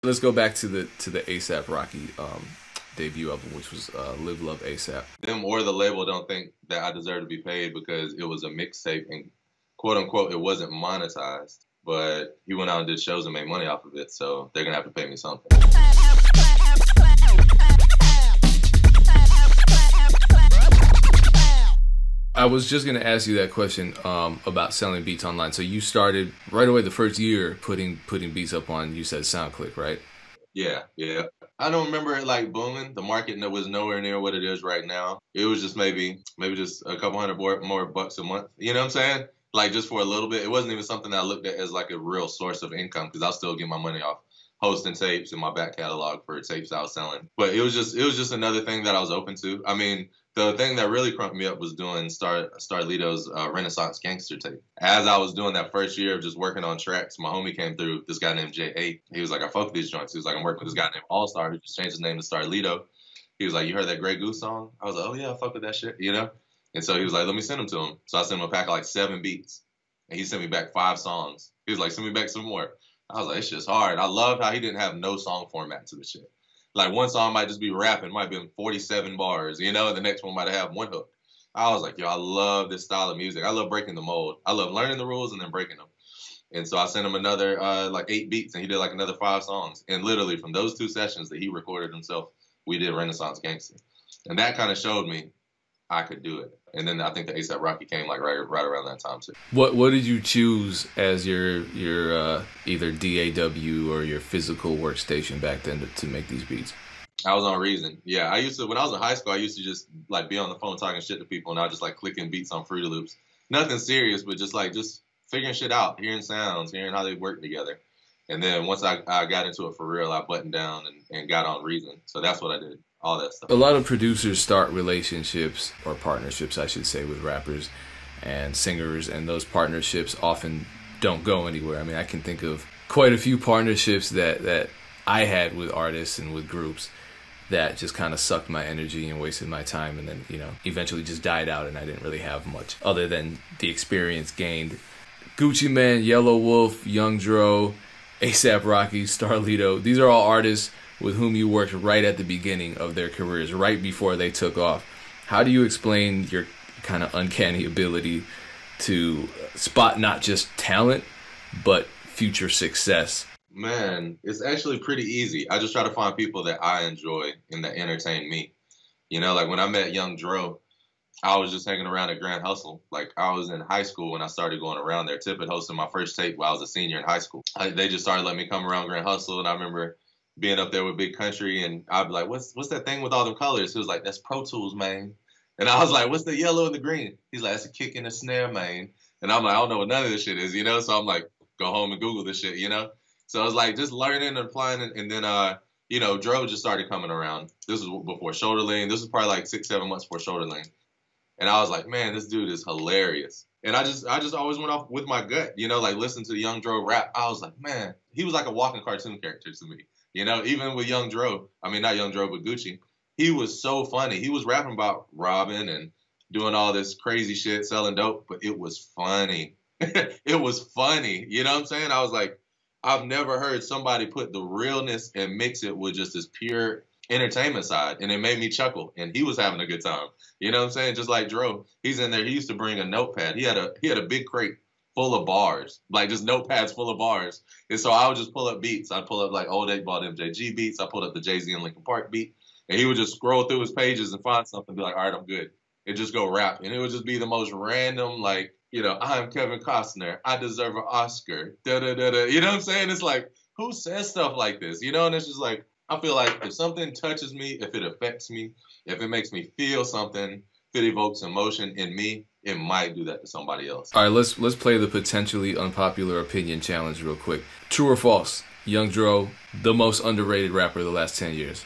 Let's go back to the ASAP Rocky debut album, which was Live Love ASAP. Them or the label don't think that I deserve to be paid because it was a mixtape and quote unquote it wasn't monetized. But he went out and did shows and made money off of it, so they're gonna have to pay me something. I was just going to ask you that question about selling beats online. So you started right away the first year putting beats up on, you said SoundClick, right? Yeah. I don't remember it like booming. The market was nowhere near what it is right now. It was just maybe just a couple hundred more bucks a month. You know what I'm saying? Like just for a little bit. It wasn't even something that I looked at as like a real source of income because I'll still get my money off hosting tapes in my back catalog for tapes I was selling. But it was just another thing that I was open to. I mean, the thing that really crunked me up was doing Starlito's Renaissance Gangster tape. As I was doing that first year of just working on tracks, my homie came through, this guy named J8. He was like, I fuck with these joints. He was like, I'm working with this guy named All Star who just changed his name to Starlito. He was like, you heard that Grey Goose song? I was like, oh yeah, I fuck with that shit, you know? And so he was like, let me send them to him. So I sent him a pack of like 7 beats. And he sent me back 5 songs. He was like, send me back some more. I was like, it's just hard. I loved how he didn't have no song format to the shit. Like one song might just be rapping, might be 47 bars, you know, and the next one might have 1 hook. I was like, yo, I love this style of music. I love breaking the mold. I love learning the rules and then breaking them. And so I sent him another like 8 beats and he did like another 5 songs. And literally from those 2 sessions that he recorded himself, we did Renaissance Gangster. And that kind of showed me I could do it. And then I think the ASAP Rocky came like right around that time too. What did you choose as your either DAW or your physical workstation back then to make these beats? I was on Reason. Yeah, I used to, when I was in high school, I used to just like be on the phone talking shit to people and I was just like clicking beats on Fruity Loops. Nothing serious, but just figuring shit out, hearing sounds, hearing how they work together. And then once I got into it for real, I buttoned down and got on Reason. So that's what I did. All that stuff. A lot of producers start relationships or partnerships, I should say, with rappers and singers, and those partnerships often don't go anywhere. I mean, I can think of quite a few partnerships that I had with artists and with groups that just kind of sucked my energy and wasted my time and then, you know, eventually just died out and I didn't really have much other than the experience gained. Gucci Mane, Yellow Wolf, Young Dro, ASAP Rocky, Starlito, these are all artists with whom you worked right at the beginning of their careers, right before they took off. How do you explain your kind of uncanny ability to spot not just talent, but future success? Man, it's actually pretty easy. I just try to find people that I enjoy and that entertain me. You know, like when I met Young Dro, I was just hanging around at Grand Hustle. Like I was in high school when I started going around there. Tip had hosted my first tape while I was a senior in high school. They just started letting me come around Grand Hustle, and I remember being up there with Big Country, and I'd be like, what's that thing with all the colors? He was like, that's Pro Tools, man. And I was like, what's the yellow and the green? He's like, that's a kick and a snare, man. And I'm like, I don't know what none of this shit is, you know? So I'm like, go home and Google this shit, you know? So I was like, just learning and applying it. And then, you know, Dro just started coming around. This was before Shoulder Lean. This was probably like 6-7 months before Shoulder Lean. And I was like, man, this dude is hilarious. And I just always went off with my gut, you know, like listen to Young Dro rap. I was like, man, he was like a walking cartoon character to me. You know, even with Young Dro, I mean, not Young Dro, but Gucci, he was so funny. He was rapping about robbing and doing all this crazy shit, selling dope, but it was funny. It was funny. You know what I'm saying? I was like, I've never heard somebody put the realness and mix it with just this pure entertainment side. And it made me chuckle. And he was having a good time. You know what I'm saying? Just like Dro, he's in there. He used to bring a notepad. He had a big crate full of bars, like just notepads full of bars. And so I would just pull up beats. I'd pull up like Old 8-Ball MJG beats. I pulled up the Jay-Z and Linkin Park beat. And he would just scroll through his pages and find something and be like, all right, I'm good. And just go rap. And it would just be the most random, like, you know, I'm Kevin Costner. I deserve an Oscar. Da-da-da-da. You know what I'm saying? It's like, who says stuff like this? You know, and it's just like, I feel like if something touches me, if it affects me, if it makes me feel something, if it evokes emotion in me, it might do that to somebody else. All right, let's play the potentially unpopular opinion challenge real quick. True or false? Young Dro, the most underrated rapper of the last 10 years.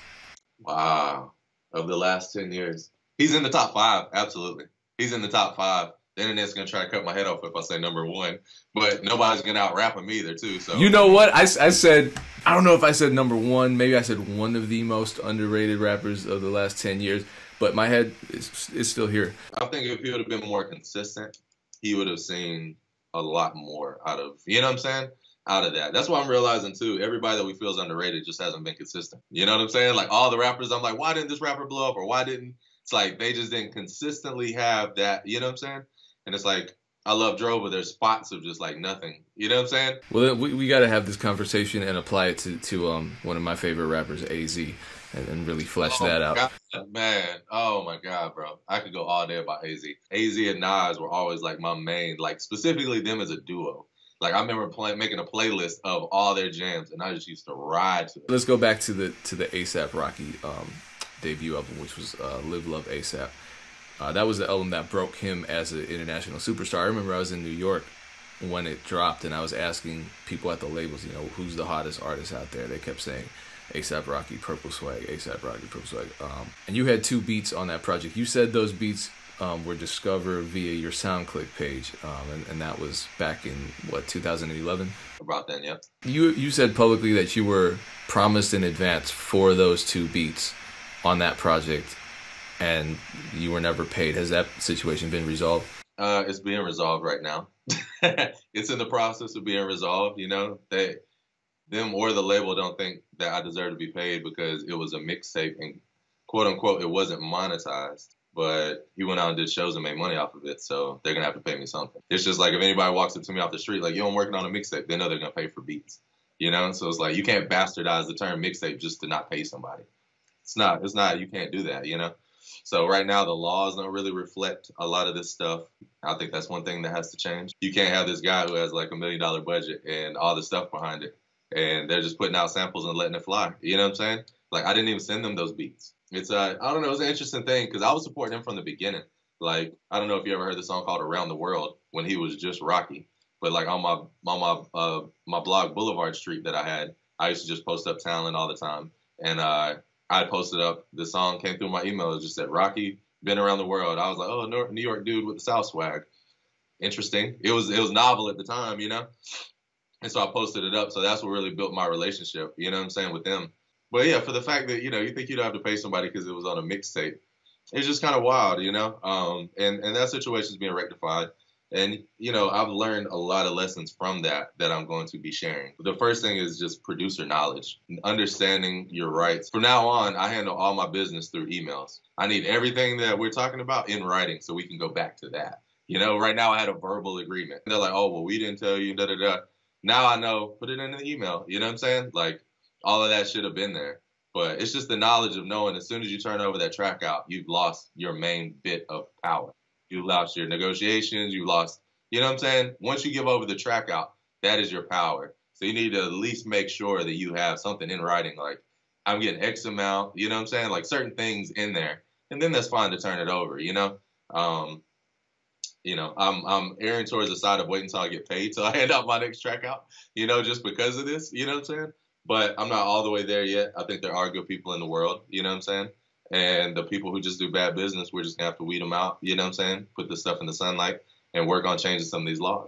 Wow. Of the last 10 years. He's in the top 5, absolutely. He's in the top 5. The internet's going to try to cut my head off if I say number 1. But nobody's going to out-rap him either, too. So you know what? I said, I don't know if I said number 1. Maybe I said one of the most underrated rappers of the last 10 years. But my head is still here. I think if he would have been more consistent, he would have seen a lot more out of, you know what I'm saying? out of that. That's what I'm realizing too. Everybody that we feel is underrated just hasn't been consistent. You know what I'm saying? Like all the rappers, I'm like, why didn't this rapper blow up, or why didn't? It's like they just didn't consistently have that. You know what I'm saying? And it's like I love Dro, but there's spots of just like nothing. You know what I'm saying? Well, then we got to have this conversation and apply it to one of my favorite rappers, AZ, and really flesh that out. God, man, oh my God, bro, I could go all day about AZ. AZ and Nas were always like my main, like specifically them as a duo. Like I remember making a playlist of all their jams, and I just used to ride to it. Let's go back to the ASAP Rocky debut album, which was Live Love ASAP. That was the album that broke him as an international superstar. I remember I was in New York when it dropped, and I was asking people at the labels, you know, who's the hottest artist out there? They kept saying ASAP Rocky, Purple Swag, ASAP Rocky, Purple Swag. And you had 2 beats on that project. You said those beats were discovered via your SoundClick page, and that was back in, what, 2011? About then, yeah. You said publicly that you were promised in advance for those 2 beats on that project, and you were never paid. Has that situation been resolved? It's being resolved right now. It's in the process of being resolved. You know, them or the label don't think that I deserve to be paid because it was a mixtape and quote unquote it wasn't monetized. But he went out and did shows and made money off of it, so they're gonna have to pay me something. It's just like if anybody walks up to me off the street like, "Yo, I'm working on a mixtape," they know they're gonna pay for beats. You know, so it's like you can't bastardize the term mixtape just to not pay somebody. It's not. You can't do that. You know. So right now the laws don't really reflect a lot of this stuff. I think that's one thing that has to change. You can't have this guy who has like $1 million budget and all the stuff behind it, and they're just putting out samples and letting it fly. You know what I'm saying? Like I didn't even send them those beats. It's I don't know. It's an interesting thing because I was supporting him from the beginning. Like I don't know if you ever heard the song called "Around the World" when he was just Rocky, but like on my blog Boulevard Street that I used to just post up talent all the time, and I posted up the song came through my email. It just said Rocky been around the world. I was like, oh, New York dude with the South swag. Interesting. It was novel at the time, you know. And so I posted it up. So that's what really built my relationship. You know what I'm saying, with them. But yeah, for the fact that you think you don't have to pay somebody because it was on a mixtape, it's just kind of wild, you know. And that situation is being rectified. And, I've learned a lot of lessons from that I'm going to be sharing. The first thing is just producer knowledge, understanding your rights. From now on, I handle all my business through emails. I need everything that we're talking about in writing so we can go back to that. Right now I had a verbal agreement. They're like, oh, well, we didn't tell you, da-da-da. Now I know, put it in an email. You know what I'm saying? Like, all of that should have been there. But it's just the knowledge of knowing as soon as you turn over that track out, you've lost your main bit of power. You lost your negotiations. You lost, you know what I'm saying? Once you give over the track out, that is your power. So you need to at least make sure that you have something in writing, like I'm getting X amount, you know what I'm saying? Like certain things in there. And then that's fine to turn it over, I'm erring towards the side of waiting until I get paid till I hand out my next track out, just because of this, you know what I'm saying? But I'm not all the way there yet. I think there are good people in the world, you know what I'm saying? And the people who just do bad business, we're just going to have to weed them out, you know what I'm saying? Put this stuff in the sunlight and work on changing some of these laws.